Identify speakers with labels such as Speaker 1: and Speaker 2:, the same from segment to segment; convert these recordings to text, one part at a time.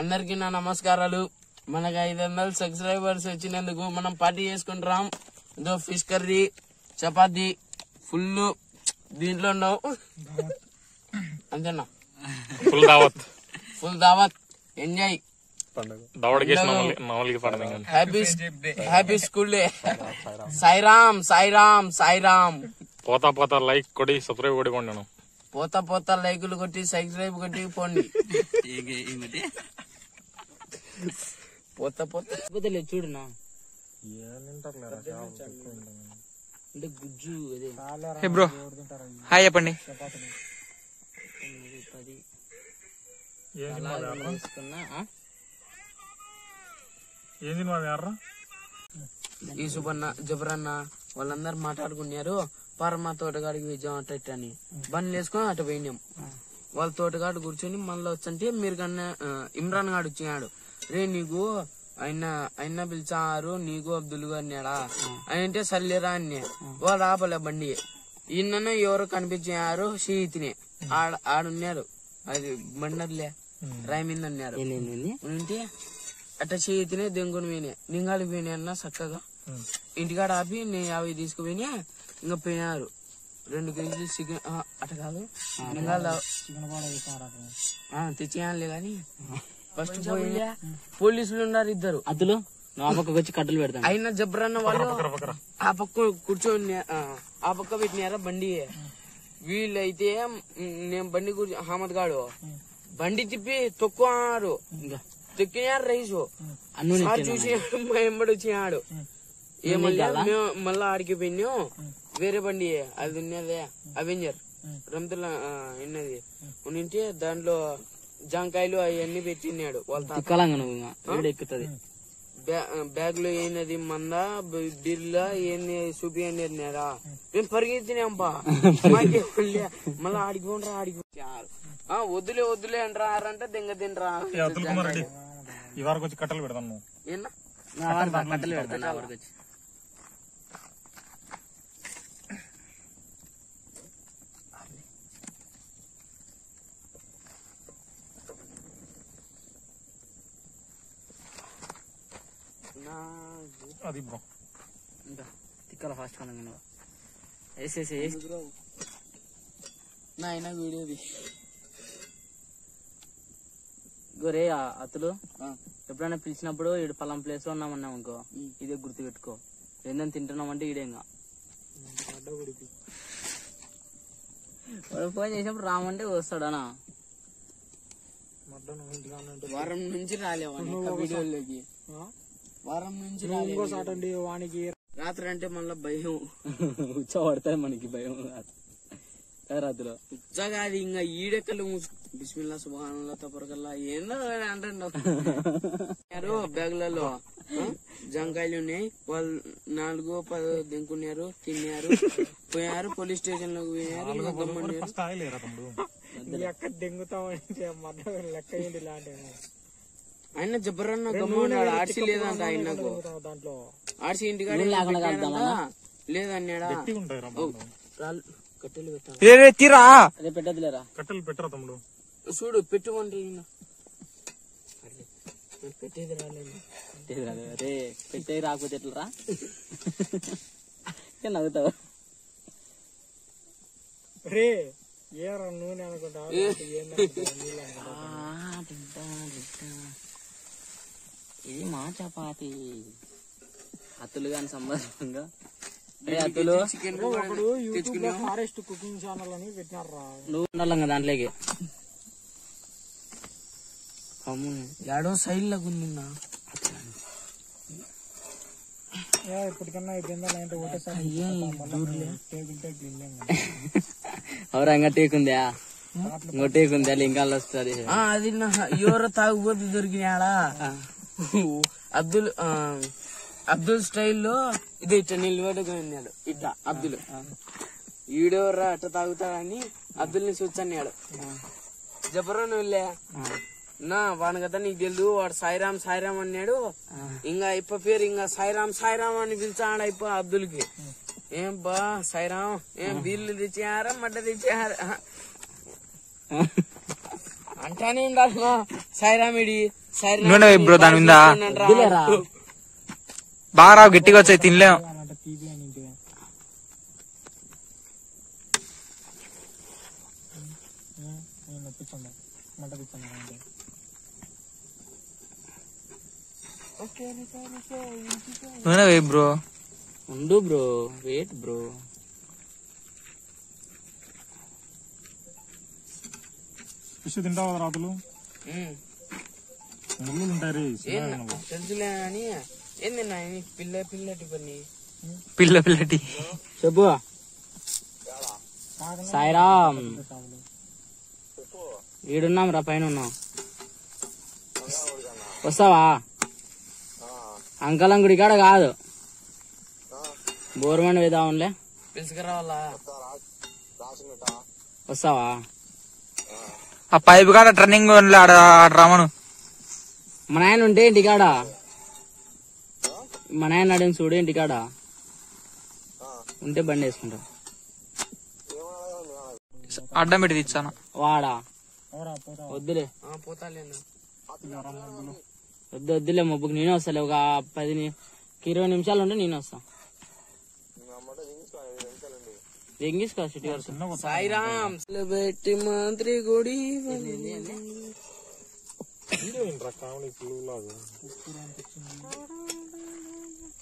Speaker 1: అందరికి నా నమస్కారాలు. మనకు 500 సబ్స్క్రైబర్స్ వచ్చినందుకు మనం పార్టీ చేసుకుంటాం. ఇదో ఫిష్ కర్రీ, చపాతి ఫుల్ దీంట్లో ఉన్నావు అంతేనా? ఫుల్ దావత్ enjoy. Happy school day. Sairam Sairam Sairam.
Speaker 2: పోతా లైక్ కొట్టి సబ్స్క్రైబ్ కొట్టుకోండి.
Speaker 1: పోతా లైకులు కొట్టి సబ్స్క్రైబ్ కొట్టి పోండి. పోతా చూడునా అంటే గుజ్జు అదే
Speaker 3: బ్రో. హాయ్ చెప్పండి.
Speaker 1: ఈ సుబన్న జబరన్న వాళ్ళందరూ మాట్లాడుకున్నారు. పరమ తోటగాడికి విజయం అట్ట అని బండ్లు వేసుకొని అటు పోయినాం. వాళ్ళ తోటగాడు కూర్చొని మళ్ళీ వచ్చంటే మీరు కన్నా ఇమ్రాన్ గాడు వచ్చినాడు. రే నీకు ఆయన పిలిచారు నీకు అబ్దుల్ అన్నాడా అంటే సర్లేరా అన్నా. వాళ్ళు ఆపలే బండి. ఈయన ఎవరు కనిపించారు షీతిని ఆడున్నారు. అది బండర్లే రాయి మీద అన్నారు. ఉంటే అట్ట చేతినే దెంగుని పోయినా నింగాడికి పోయినా అన్న చక్కగా ఇంటికాడ ఆపి నేను 50 తీసుకుపోయినా. ఇంకా పోయినారు 2 కేజీలు చికెన్ అట్ట కాదు నింగాళ్ళు తెచ్చేయాలే గాని ఫస్ట్ పోయి పోలీసులు ఉన్నారు 2
Speaker 3: అతలు నా పక్కకు వచ్చి కట్టలు పెడతాను.
Speaker 1: అయినా జబ్రన్న వాళ్ళు ఆ పక్క కూర్చొని ఆ పక్క పెట్టినారా బండి. వీళ్ళైతే నేను బండి కూర్చో అహ్మద్ గాడు బండి తిప్పి తొక్కున్నారు. తొక్కినారు రైసు చూసి ఎంబడి వచ్చినాడు. ఏమన్నా మేము మళ్ళా ఆడికి పోయినాం. వేరే బండి అది ఉన్నదే అవెంజర్ రంతుల ఉన్నది ఉంటే దాంట్లో జాంకాయలు అవన్నీ పెట్టినాడు. వాళ్ళ
Speaker 3: ఎక్కుతుంది
Speaker 1: బ్యాగ్ లో ఏంది మంద బిర్లా ఏంది చూపి అన్నారా. మేము పరిగెత్తినాంపా. మళ్ళీ ఆడికి పోండ్రా ఆడికి వద్దులే అంటారంటే దెంగ తినరా.
Speaker 2: ఈ వారికి వచ్చి కట్టలు పెడతాను.
Speaker 3: కట్టలు పెడతాను.
Speaker 2: అది బ్రో
Speaker 3: తిక్కల ఫాస్ట్
Speaker 1: నాయన వీడియోది
Speaker 3: గోరే. అతలు ఎప్పుడైనా పిలిచినప్పుడు ఈడు పలాం ప్లేస్ లో ఉన్నామన్నాం అనుకో ఇదే గుర్తు పెట్టుకో. ఏందని తింటున్నామంటే ఈడేంగా ఫోన్ చేసినప్పుడు రామంటే వస్తాడనా.
Speaker 1: వారం నుంచి రాలేవా వీడియోలోకి? వారం నుంచి వానికి రాత్రి అంటే మళ్ళా భయం
Speaker 3: పడుతుంది మనకి. భయం రాత్రిలో
Speaker 1: ఉచ్చగా అది ఇంకా ఈడెక్కలు బిస్మిల్లా సుబ్హానల్లాహ్ తబరకల్లా ఏందో అంటారు. బ్యాగులలో జంకాయలు ఉన్నాయి. వాళ్ళు 4-10 దింకున్నారు, తిన్నారు, పోయారు. పోలీస్ స్టేషన్ లోకి పోయినారు. ఆయన జబరన్న గమ్మున్నాడు. ఆర్సీ లేదంట ఆయనకు. ఆర్సీ ఇంటికాడ లేదన్నాడా. కట్టెలు
Speaker 3: పెట్టదులేరా.
Speaker 2: కట్టెలు పెట్టరా తమ్ముడు.
Speaker 1: చూడు పెట్టుకోండి. పెట్టేది రాలేదు.
Speaker 3: పెట్టేది రాకపోతే ఎట్లరా నవ్వుతావు
Speaker 4: రే. ఏరా నూనె అనుకుంటా.
Speaker 3: ఇది మా చపాతి. అతులు గాని సంబంధంగా అతులు
Speaker 4: యూట్యూబ్ లో ఫారెస్ట్ కుకింగ్ ఛానల్ అని పెట్టినారా.
Speaker 3: నువ్వు ఉండాలి దాంట్లోకి.
Speaker 1: ఏడో సైడ్ లాగా ఉంది.
Speaker 4: ఇప్పటికన్నా అయిపోయిందా ఒకటేసారి
Speaker 3: అవరా ఇంకా టేకుందా ఇంకో టేకుందా లింకాలు వస్తుంది.
Speaker 1: అది ఎవరో తాగుబోతు దొరికినాడా. అబ్దుల్ స్టైల్లో ఇది ఇట్లా నిలబడుకున్నాడు. ఇట్లా అబ్దుల్ ఈడెవర్రా అట్ట తాగుతాడని అబ్దుల్ని చూచన్నాడు. జబరన్ వెళ్ళా నా వాని కదా నీకు తెలుసు. వాడు సాయిరామ్ సాయిరామ్ అన్నాడు. ఇంకా ఇప్ప పేరు ఇంకా సాయిరామ్ సాయిరామ్ అని పిలిచాడు అయిపో అబ్దుల్ కి. ఏం బా సాయిరామ్ ఏం బీర్లు తెచ్చారా మడ్డ తెచ్చారా అంటానే ఉండాలి. సాయిరామిడి
Speaker 5: నూనె వేయి బ్రో దాని మీద బాగా రావు గట్టిగా వచ్చాయి తినలేం
Speaker 4: అంటే తీపి అని ఇంటిగా నేను నొప్పించండి మంట తిప్పండి అంటే
Speaker 5: నూనె వేయి బ్రో
Speaker 3: ఉండు బ్రో వెయిట్ బ్రో
Speaker 2: ఫిష్ తింటావా రాతులు ముళ్ళు ఉంటాయి రే
Speaker 1: తెలుసులే అని ఏంది నా పిల్లటి పని
Speaker 5: పిల్లటి
Speaker 3: చెప్పు సాయిరామ్ ఈడున్నాం రా పైన ఉన్నాం వస్తావా అంకలంగుడి కాడ కాదు బోర్మండ్ వేద్దాంలే
Speaker 1: పిలుచుకురావాలా
Speaker 3: వస్తావా
Speaker 5: ఆ పైపు కాడ టర్నింగ్ ఆడ రమను
Speaker 3: మా నాయన ఉంటే ఇంటికాడ మా నాయన అడిగిన చూడు ఇంటికాడ ఉంటే బండి వేసుకుంటా
Speaker 5: అడ్డం పెట్టి తెచ్చాను
Speaker 3: వాడా వద్దులే
Speaker 1: పోతాలేను
Speaker 3: వద్దులే మబ్బుకి నేనే వస్తాలే ఒక 20 నిమిషాలు ఉంటే నేను వస్తా ఎంగిసుకో సిటీ వరకు
Speaker 1: సాయిరామ్ పెట్టి మంత్రి గుడి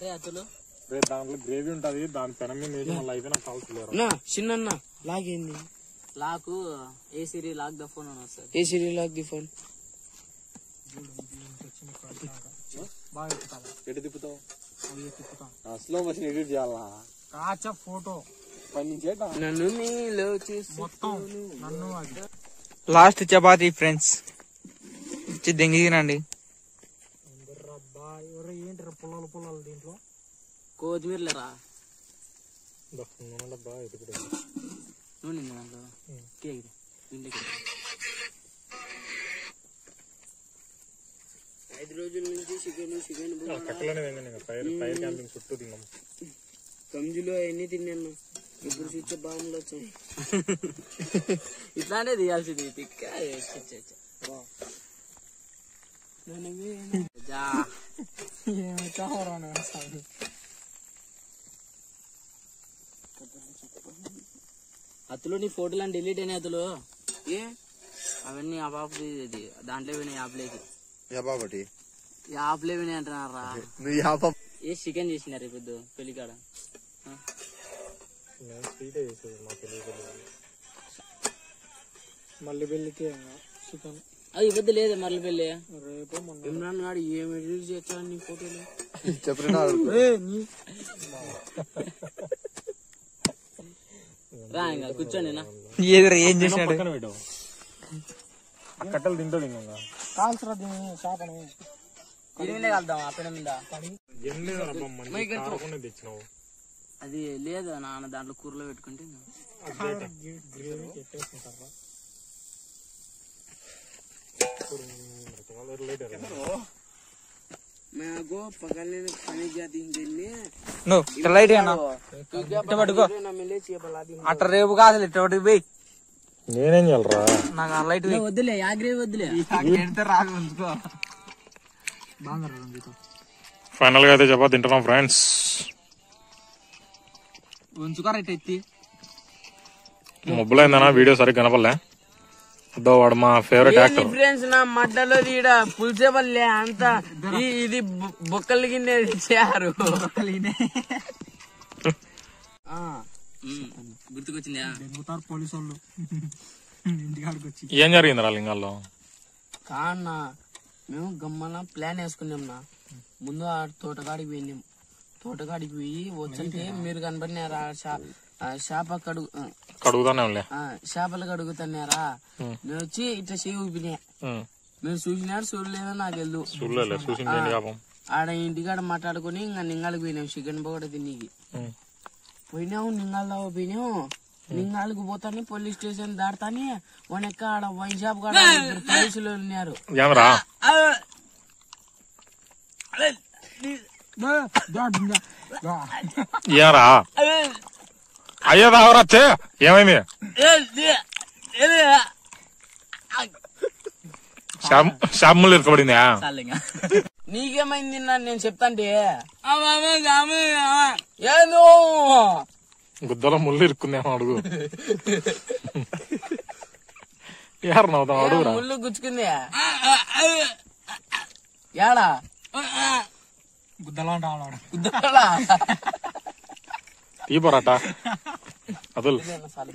Speaker 2: దాంట్లో గ్రేవీ ఉంటది దాని పెనం మీద వేసి మళ్ళీ అయితే నాకు కావాల్సి
Speaker 1: నా చిన్న లాగేంది
Speaker 3: లాకు ఏ సిరీ లాక్ ద ఫోన్ అని వస్తుంది
Speaker 1: ఏ సిరీ లాగ్ ది ఫోన్
Speaker 4: బాగా ఎక్కుతాను
Speaker 2: ఎటు తిప్పుతావు
Speaker 4: తిప్పుతాం
Speaker 2: స్లో మోషన్ ఎడిట్ చేయాలా
Speaker 4: కాచ ఫోటో
Speaker 1: నన్ను నీలో
Speaker 4: మొత్తం నన్ను అది
Speaker 5: లాస్ట్ చపాతీ ఫ్రెండ్స్ ఇచ్చి దెంగి తినండి
Speaker 4: రబ్బా ఎవరు ఏంటి పుల్లలు దీంట్లో
Speaker 3: కొత్తిమీరలేరా
Speaker 2: డబ్బా ఎటు
Speaker 3: నూనె దాంట్లో కేక్ ఇంటికి
Speaker 1: 5 రోజుల నుంచి చికెన్
Speaker 2: కట్టలోనే ఫైర్ క్యాంపింగ్ చుట్టూ తిన్నాం
Speaker 1: కంజులో అవన్నీ తిన్నాను ఇప్పుడు చూసే బాగుంది వచ్చాయి
Speaker 3: ఇట్లానే తీయాల్సింది తిక్క అతలు నీ ఫోటోలు అని డిలీట్ అయినాయి అతలు
Speaker 1: ఏ
Speaker 3: అవన్నీ ఆ బాబు దాంట్లో పోయినాయి
Speaker 6: యాబాబటి
Speaker 3: యాప్లే పోయినాయి అంటున్నారా
Speaker 6: నువ్వు యాబా
Speaker 3: ఏ చికెన్ చేసినారు ఇప్పుడు పెళ్లికాడ
Speaker 4: మళ్ళీ పెళ్ళికి చికెన్
Speaker 3: అది ఇబ్బంది లేదు మరలి పెళ్ళి
Speaker 4: రేపు మొన్న
Speaker 1: ఇమ్రాన్ గారు ఏం ఎడిట్ చేస్తాడు నీ ఫోటోలు
Speaker 6: చెప్పిన
Speaker 3: రా ఇంకా కూర్చోండి నా
Speaker 5: ఏదిరా ఏం చేసినాడు
Speaker 2: పక్కన పెట్టావు ఆ కట్టలు తింటాడు ఇంకా
Speaker 4: కాల్సరా దీన్ని చేపని
Speaker 3: ఇరిగినే కలుద్దాం ఆ పెన మీద
Speaker 2: ఏం లేదు మంచి కారకుండా తెచ్చినావు
Speaker 3: అది లేదు నాన్న దాంట్లో కూరలో పెట్టుకుంటే
Speaker 4: గ్రేవీ పెట్టేసుకుంటారా
Speaker 1: నాకు పక్కనే పని జాతించింది
Speaker 5: నువ్వు లైట్ పట్టుకో అట్ట రేపు కాదు ఇటు పోయి
Speaker 2: నేనేం చేయాలరా
Speaker 5: నాకు ఆ లైట్
Speaker 3: వద్దులే ఆ గ్రేవీ వద్దులే
Speaker 5: రాదు ఉంచుకో
Speaker 2: ఫైనల్ గా అయితే చపాతి తింటున్నాం ఫ్రెండ్స్
Speaker 5: ఉంచుకోరా ఇటు ఎత్తి
Speaker 2: మొబ్బులైందనా వీడియో సరిగ్గా కనపడలే అదో వాడు మా ఫేవరెట్ యాక్టర్
Speaker 1: ఫ్రెండ్స్ నా మడ్డలో ఈడ పులిసే వల్లే అంత ఇది బొక్కలు గిన్నె చేయారు
Speaker 3: గుర్తుకొచ్చిందా
Speaker 4: దెంగుతారు పోలీసు వాళ్ళు ఇంటికాడికి వచ్చి
Speaker 2: ఏం జరిగింది రా లింగాల్లో
Speaker 1: కాన్నా మేము గమ్మన ప్లాన్ వేసుకున్నాం ముందు ఆ తోటకాడికి పోయినాం తోటకాడికి పోయి వచ్చంటే మీరు కనబడినారా చేప
Speaker 2: కడుగుతానే
Speaker 1: చేపలు కడుగుతున్నారా నేను వచ్చి ఇట్లా చేయి ఊపినా మీరు చూసినారు చూడలేదో నాకు వెళ్దు ఆడ ఇంటికాడ మాట్లాడుకుని ఇంకా నింగాలకు పోయినాం చికెన్ పకోడా తినికి పోయినావు నింగాల్లో పోయినావు నింగాలకు పోతాని పోలీస్ స్టేషన్ దాడతాని వనెక్క ఆడ వైన్ షాప్ కాడ పోలీసులు ఉన్నారు
Speaker 2: ఏరా అయ్యో రావరచ్చే ఏమైంది షాప్ ముళ్ళు ఇరకబడిందా?
Speaker 3: చాలింగా
Speaker 1: నీకేమైంది నేను చెప్తాంటే
Speaker 2: గుద్దలో ముళ్ళు ఇరుక్కునేమో అడుగు. యారు నవ్వుతాం అడుగురా.
Speaker 1: ముళ్ళు గుచ్చుకుంది యాడా
Speaker 5: గుద్దలో ఉంటాడు.
Speaker 1: గుద్దలా
Speaker 2: ఈ పొరాట అదుల్
Speaker 1: సాలి